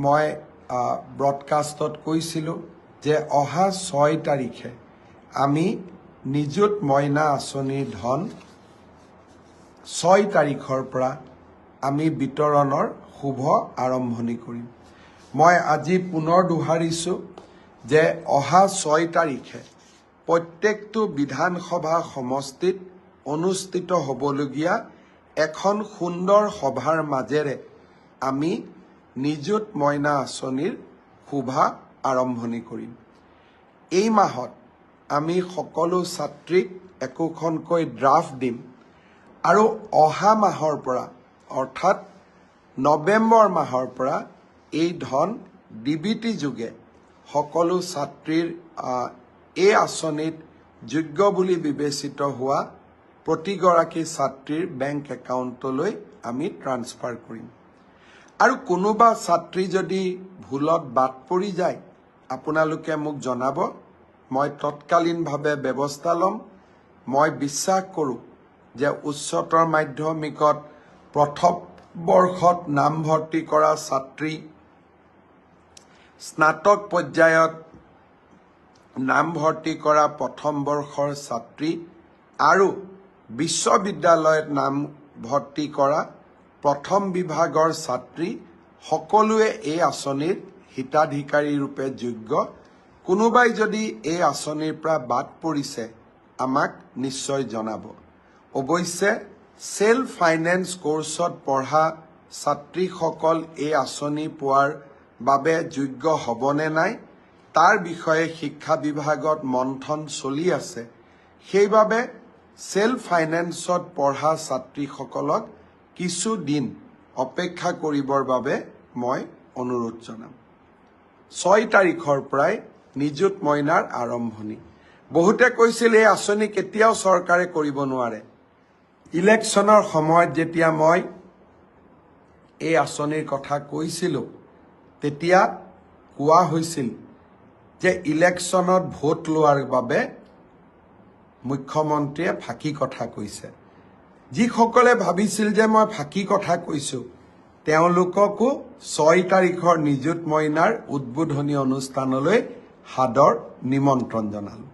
মই ব্ৰডকাষ্টত কৈছিলোঁ যে অহা 6 তাৰিখে আমি নিযুত মইনা আঁচনিৰ ধন 6 তাৰিখৰ পৰা আমি বিতৰণৰ শুভ আৰম্ভণি কৰিম। মই আজি পুনৰ দোহাৰিছোঁ যে অহা 6 তাৰিখে প্ৰত্যেকটো বিধানসভা সমষ্টিত অনুষ্ঠিত হ'বলগীয়া এখন সুন্দৰ সভাৰ মাজেৰে আমি নিযুত মইনা আঁচনিৰ শুভা আৰম্ভণি কৰিম। এই মাহত আমি সকলো ছাত্ৰীক একোখনকৈ ড্ৰাফ্ট দিম আৰু অহা মাহৰ পৰা অৰ্থাৎ নৱেম্বৰ মাহৰ পৰা এই ধন ডিবিটি যোগে সকলো ছাত্ৰীৰ এই আঁচনিত যোগ্য বুলি বিবেচিত হোৱা প্ৰতিগৰাকী ছাত্ৰীৰ বেংক একাউণ্টলৈ আমি ট্ৰান্সফাৰ কৰিম। আৰু কোনোবা ছাত্ৰী যদি ভুলত বাদ পৰি যায় আপোনালোকে মোক জনাব, মই তৎকালীনভাৱে ব্যৱস্থা ল'ম। মই বিশ্বাস কৰোঁ যে উচ্চতৰ মাধ্যমিকত প্ৰথম বৰ্ষত নামভৰ্তি কৰা ছাত্ৰী, স্নাতক পৰ্যায়ত নামভৰ্তি কৰা প্ৰথম বৰ্ষৰ ছাত্ৰী আৰু বিশ্ববিদ্যালয়ত নামভৰ্তি কৰা প্ৰথম বিভাগৰ ছাত্ৰী সকলোৱে এই আঁচনিৰ হিতাধিকাৰী ৰূপে যোগ্য। কোনোবাই যদি এই আঁচনিৰ পৰা বাদ পৰিছে আমাক নিশ্চয় জনাব। অৱশ্যে সেল্ফ ফাইনেন্স কোৰ্চত পঢ়া ছাত্ৰীসকল এই আঁচনি পোৱাৰ বাবে যোগ্য হ'বনে নাই তাৰ বিষয়ে শিক্ষা বিভাগত মন্থন চলি আছে। সেইবাবে সেল্ফ ফাইনেন্সত পঢ়া ছাত্ৰীসকলক কিছু দিন অপেক্ষা কৰিবৰ বাবে মই অনুৰোধ জনাম। 6 তাৰিখৰ পৰাই নিযুত মইনাৰ আৰম্ভণি। বহুতে কৈছিল এই আঁচনি কেতিয়াও চৰকাৰে কৰিব নোৱাৰে। ইলেকশ্যনৰ সময়ত যেতিয়া মই এই আঁচনিৰ কথা কৈছিলোঁ তেতিয়া কোৱা হৈছিল যে ইলেকশ্যনত ভোট লোৱাৰ বাবে মুখ্যমন্ত্ৰীয়ে ফাঁকি কথা কৈছে। যিসকলে ভাবিছিল যে মই ফাঁকি কথা কৈছোঁ তেওঁলোককো 6 তাৰিখৰ নিযুত মইনাৰ উদ্বোধনী অনুষ্ঠানলৈ সাদৰ নিমন্ত্ৰণ জনালোঁ।